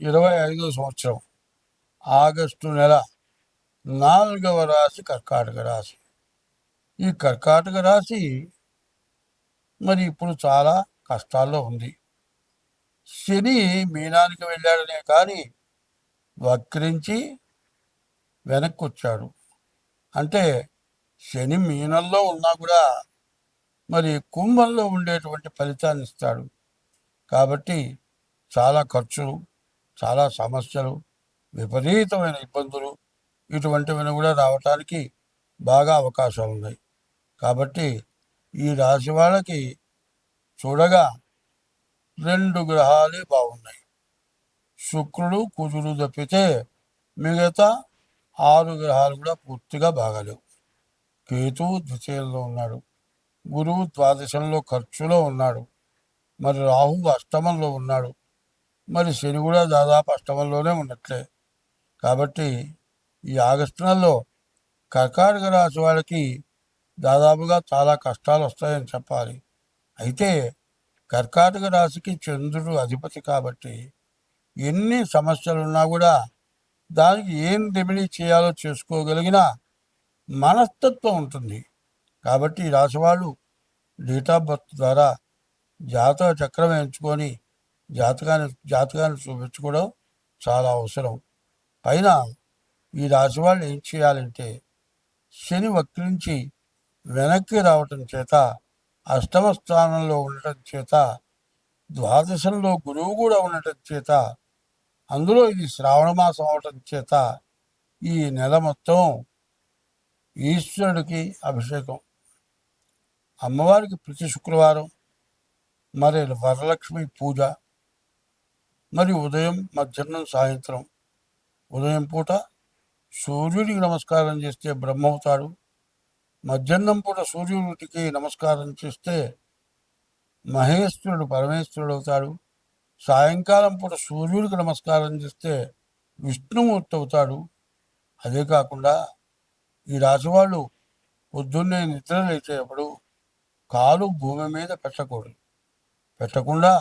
2025 సంవత్సరం ఆగస్టు నెల 4వ రాశి కర్కాటక రాశి. ఈ కర్కాటక రాశి మరి ఇప్పుడు చాలా కష్టాల్లో ఉంది. శని మీనానికి వెళ్ళాడనే కానీ వక్రించి వెనక్కి వచ్చాడు. అంటే శని మీనంలో ఉన్నా కూడా మరి కుంభంలో ఉండేటువంటి ఫలితాన్ని ఇస్తాడు. కాబట్టి చాలా ఖర్చులు, చాలా సమస్యలు, విపరీతమైన ఇబ్బందులు ఇటువంటివన్నీ కూడా రావటానికి బాగా అవకాశాలు ఉన్నాయి. కాబట్టి ఈ రాశి వాళ్ళకి చూడగా 2 గ్రహాలే బాగున్నాయి. శుక్రుడు, కుజుడు తప్పితే మిగతా 6 గ్రహాలు కూడా పూర్తిగా బాగాలేవు. కేతువు ద్వితీయంలో ఉన్నాడు, గురువు ద్వాదశంలో ఖర్చులో ఉన్నాడు, మరి రాహువు అష్టమంలో ఉన్నాడు, మరి శని కూడా దాదాపు అష్టమంలోనే ఉన్నట్లే. కాబట్టి ఈ ఆగస్టు నెలలో కర్కాటక రాశి వాళ్ళకి దాదాపుగా చాలా కష్టాలు వస్తాయని చెప్పాలి. అయితే కర్కాటక రాశికి చంద్రుడు అధిపతి కాబట్టి ఎన్ని సమస్యలున్నా కూడా దానికి ఏం రెమెడీ చేయాలో చేసుకోగలిగిన మనస్తత్వం ఉంటుంది. కాబట్టి ఈ రాశి వాళ్ళు డేట్ ఆఫ్ బర్త్ ద్వారా జాతక చక్రం ఎంచుకొని జాతకాన్ని చూపించుకోవడం చాలా అవసరం. పైన ఈ రాశి వాళ్ళు ఏం చేయాలంటే శని వక్రించి వెనక్కి రావటం చేత, అష్టమ స్థానంలో ఉండటం చేత, ద్వాదశంలో గురువు కూడా ఉండటం చేత, అందులో ఇది శ్రావణ మాసం అవటం చేత ఈ నెల మొత్తం ఈశ్వరుడికి అభిషేకం. అమ్మవారికి ప్రతి శుక్రవారం మరి వరలక్ష్మి పూజ, మరి ఉదయం, మధ్యాహ్నం, సాయంత్రం. ఉదయం పూట సూర్యుడికి నమస్కారం చేస్తే బ్రహ్మ అవుతాడు. మధ్యాహ్నం పూట సూర్యుడికి నమస్కారం చేస్తే మహేశ్వరుడు పరమేశ్వరుడు అవుతాడు. సాయంకాలం పూట సూర్యుడికి నమస్కారం చేస్తే విష్ణుమూర్తి అవుతాడు. అదే కాకుండా ఈ రాశి వాళ్ళు పొద్దున్నే నిద్ర లేచేటప్పుడు కాలు భూమి మీద పెట్టకుండా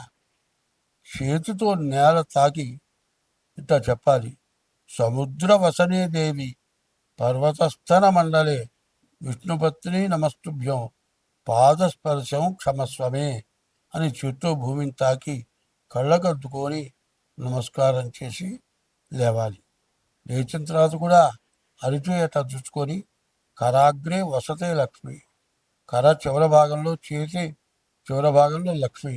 చేతితో నేల తాకి ఇట్లా చెప్పాలి: సముద్ర వసనే దేవి పర్వతస్థన మండలే విష్ణుపత్ని నమస్తుభ్యం పాదస్పర్శం క్షమస్వమే అని చేత్తో భూమిని తాకి కళ్ళకద్దుకొని నమస్కారం చేసి లేవాలి. లేచిన తర్వాత కూడా అరిచేట చూసుకొని కరాగ్రే వసతే లక్ష్మి, కర చివరి భాగంలో, చేతి చివరి భాగంలో లక్ష్మి,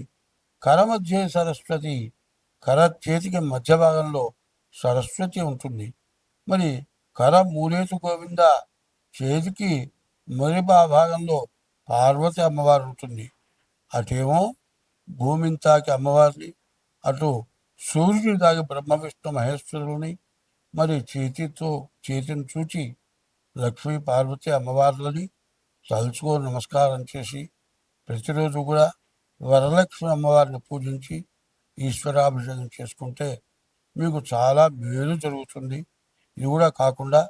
కర మధ్య సరస్వతి, కర చేతికి మధ్య భాగంలో సరస్వతి ఉంటుంది. మరి కర మూలేసు గోవింద, చేతికి మొదటి భాగంలో పార్వతి అమ్మవారు ఉంటుంది. అటేమో భూమిని తాకి అమ్మవారిని, అటు సూర్యుని తాకి బ్రహ్మ విష్ణు మహేశ్వరుని, మరి చేతిని చూచి లక్ష్మీ పార్వతి అమ్మవార్లని తలుచుకొని నమస్కారం చేసి ప్రతిరోజు కూడా వరలక్ష్మి అమ్మవారిని పూజించి ఈశ్వరాభిషేకం చేసుకుంటే మీకు చాలా మేలు జరుగుతుంది. ఇది కూడా కాకుండా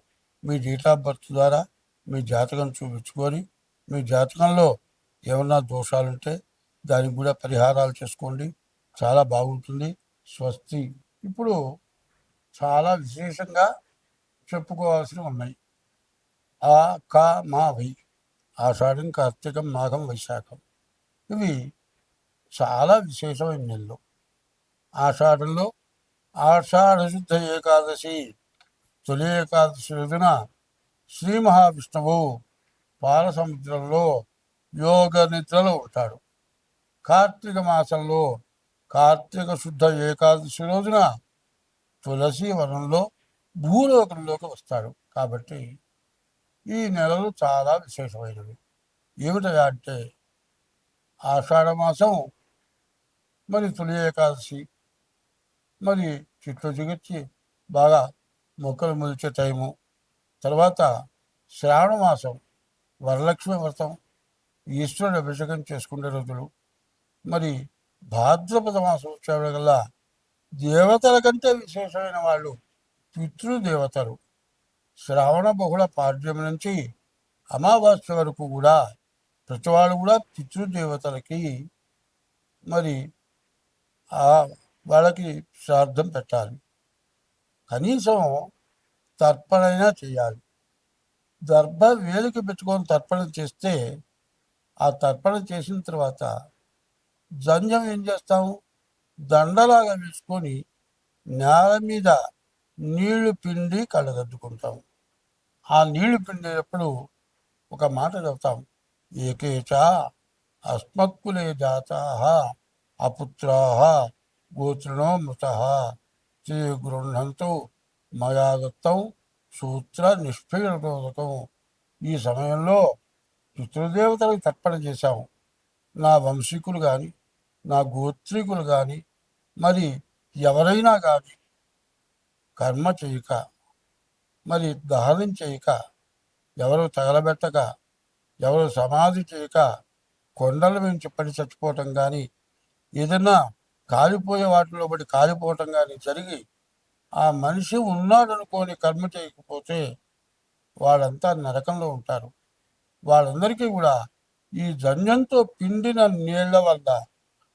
మీ డేట్ ఆఫ్ బర్త్ ద్వారా మీ జాతకం చూపించుకొని మీ జాతకంలో ఏమన్నా దోషాలుంటే దానికి కూడా పరిహారాలు చేసుకోండి, చాలా బాగుంటుంది. స్వస్తి. ఇప్పుడు చాలా విశేషంగా చెప్పుకోవాల్సినవి ఉన్నాయి. ఆ కా మా వై, ఆషాఢం, కార్తీకం, మాఘం, వైశాఖం. ఇవి చాలా విశేషమైన నెలలు. ఆషాఢంలో ఆషాఢ శుద్ధ ఏకాదశి, తొలి ఏకాదశి రోజున శ్రీ మహావిష్ణువు పాలసముద్రంలో యోగ నిద్రలో ఉంటాడు. కార్తీక మాసంలో కార్తీక శుద్ధ ఏకాదశి రోజున తులసి వనంలో భూలోకంలోకి వస్తాడు. కాబట్టి ఈ నెలలు చాలా విశేషమైనవి. ఏమిటా అంటే ఆషాఢ మాసం, మరి తొలి ఏకాదశి, మరి చెట్లు చిగిర్చి బాగా మొక్కలు మొలిచే టైము, తర్వాత శ్రావణ మాసం వరలక్ష్మి వ్రతం, ఈశ్వరుడు అభిషేకం చేసుకునే రోజులు, మరి భాద్రపద మాసం వచ్చేవాళ్ళ దేవతల కంటే విశేషమైన వాళ్ళు పితృదేవతలు. శ్రావణ బహుళ పాడ్యం నుంచి అమావాస్య వరకు కూడా ప్రతివాళ్ళు కూడా పితృదేవతలకి మరి ఆ వాళ్ళకి శ్రాద్ధం పెట్టాలి. కనీసం తర్పణైనా చేయాలి. దర్భ వేలికి పెట్టుకొని తర్పణ చేస్తే ఆ తర్పణ చేసిన తర్వాత జంజం ఏం చేస్తాము, దండలాగా వేసుకొని నేల మీద నీళ్లు పిండి కళ్ళగద్దుకుంటాం. ఆ నీళ్లు పిండేటప్పుడు ఒక మాట చెప్తాం, ఏకేచ అస్మత్కులే జాతా అపుత్రా గోత్రిణో మృత గృహంతో మయా దత్తం సూత్ర నిష్పీడోదకం. ఈ సమయంలో పితృదేవతలకు తర్పణ చేశాము. నా వంశీకులు కానీ, నా గోత్రీకులు కానీ, మరి ఎవరైనా కానీ కర్మ చేయక, మరి దహనం చేయక, ఎవరు తగలబెట్టక, ఎవరు సమాధి చేయక కొండల నుంచి పడి చచ్చిపోవటం కానీ, ఏదైనా కాలిపోయే వాటిలో పడి కాలిపోవటం కానీ జరిగి ఆ మనిషి ఉన్నాడనుకోని కర్మ చేయకపోతే వాళ్ళంతా నరకంలో ఉంటారు. వాళ్ళందరికీ కూడా ఈ జన్యంతో పిండిన నీళ్ల వల్ల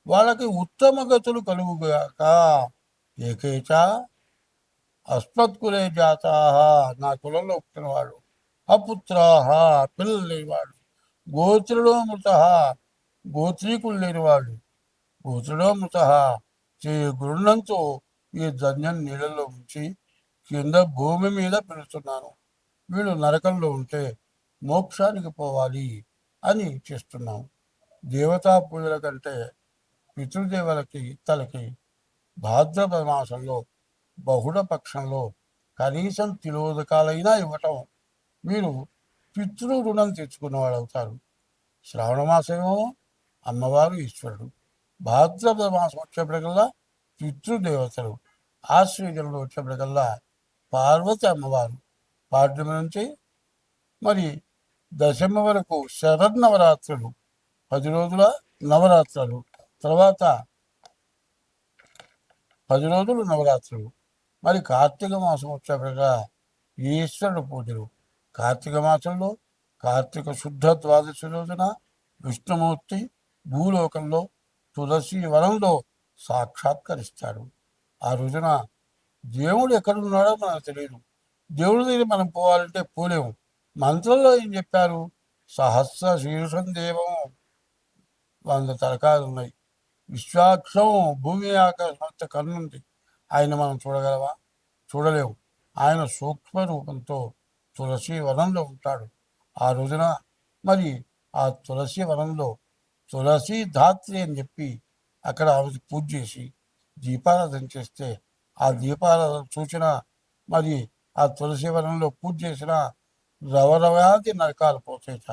వాళ్ళకి ఉత్తమ గతులు కలుగుగాక. ఏకైచ అస్మత్కులే జాతా, నా కులంలో పుట్టిన వాళ్ళు, అపుత్రాహ పిల్లలు లేనివాడు, గోత్రులో మృత గోత్రీకులు లేనివాడు, గోత్రులో మృత గృహంతో ఈ ధన్యం నీళ్ళలో ఉంచి కింద భూమి మీద పెడుతున్నాను. వీళ్ళు నరకంలో ఉంటే మోక్షానికి పోవాలి అని చేస్తున్నాం. దేవతా పూజల కంటే పితృదేవులకి తలకి భాద్రపద మాసంలో బహుళ పక్షంలో కనీసం తిలోదకాలైనా ఇవ్వటం మీరు పితృ రుణం తెచ్చుకున్నవాడు అవుతారు. శ్రావణ మాసమేమో అమ్మవారు ఈశ్వరుడు, భాద్రపద మాసం వచ్చేప్పటికల్లా పితృదేవతలు, ఆశ్వయుజంలో వచ్చేప్పటికల్లా పార్వతి అమ్మవారు. పాడ్యమి నుంచి మరి దశమి వరకు శరన్నవరాత్రులు, 10 రోజుల నవరాత్రులు, తర్వాత 10 రోజులు నవరాత్రులు. మరి కార్తీక మాసం వచ్చేప్పటిగా ఈశ్వరుడు పూజలు. కార్తీక మాసంలో కార్తీక శుద్ధ ద్వాదశి రోజున విష్ణుమూర్తి భూలోకంలో తులసి వనంలో సాక్షాత్కరిస్తాడు. ఆ రోజున దేవుడు ఎక్కడున్నాడో మనకు తెలియదు. దేవుడి దగ్గర మనం పోవాలంటే పోలేము. మంత్రంలో ఏం చెప్పారు, సహస్ర శీర్షం దేవం, 100 తలకాయలు ఉన్నాయి, విశ్వాక్షం భూమి ఆకాశం అంత కన్నుంది. ఆయన మనం చూడగలవా? చూడలేవు. ఆయన సూక్ష్మ రూపంతో తులసి వనంలో ఉంటాడు. ఆ రోజున మరి ఆ తులసి వనంలో తులసి ధాత్రి అని చెప్పి అక్కడ ఆమె పూజ చేసి దీపారాధన చేస్తే ఆ దీపారాధన సూచన మరి ఆ తులసి వనంలో పూజ చేసిన రవరవాది నరకాలు పోతాయిట.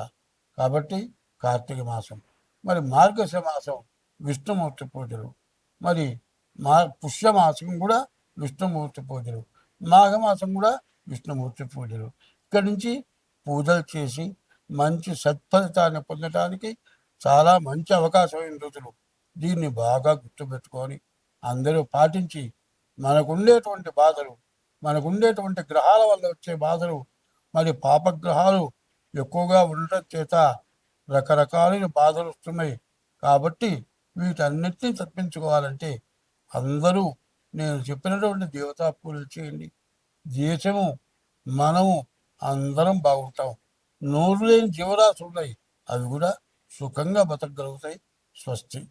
కాబట్టి కార్తీక మాసం, మరి మార్గశ మాసం విష్ణుమూర్తి పూజలు, మరి పుష్యమాసం కూడా విష్ణుమూర్తి పూజలు, మాఘమాసం కూడా విష్ణుమూర్తి పూజలు. ఇక్కడి నుంచి పూజలు చేసి మంచి సత్ఫలితాన్ని పొందడానికి చాలా మంచి అవకాశమైన రోజులు. దీన్ని బాగా గుర్తుపెట్టుకొని అందరూ పాటించి మనకుండేటువంటి బాధలు, మనకుండేటువంటి గ్రహాల వల్ల వచ్చే బాధలు, మరి పాపగ్రహాలు ఎక్కువగా ఉండటం చేత రకరకాలైన బాధలు వస్తున్నాయి. కాబట్టి వీటన్నిటినీ తప్పించుకోవాలంటే అందరూ నేను చెప్పినటువంటి దేవతా పూజలు చేయండి. దేశము, మనము అందరం బాగుంటాం. నోరు లేని జీవరాశులు ఉన్నాయి, అవి కూడా సుఖంగా బతకగలుగుతాయి. స్వస్తి.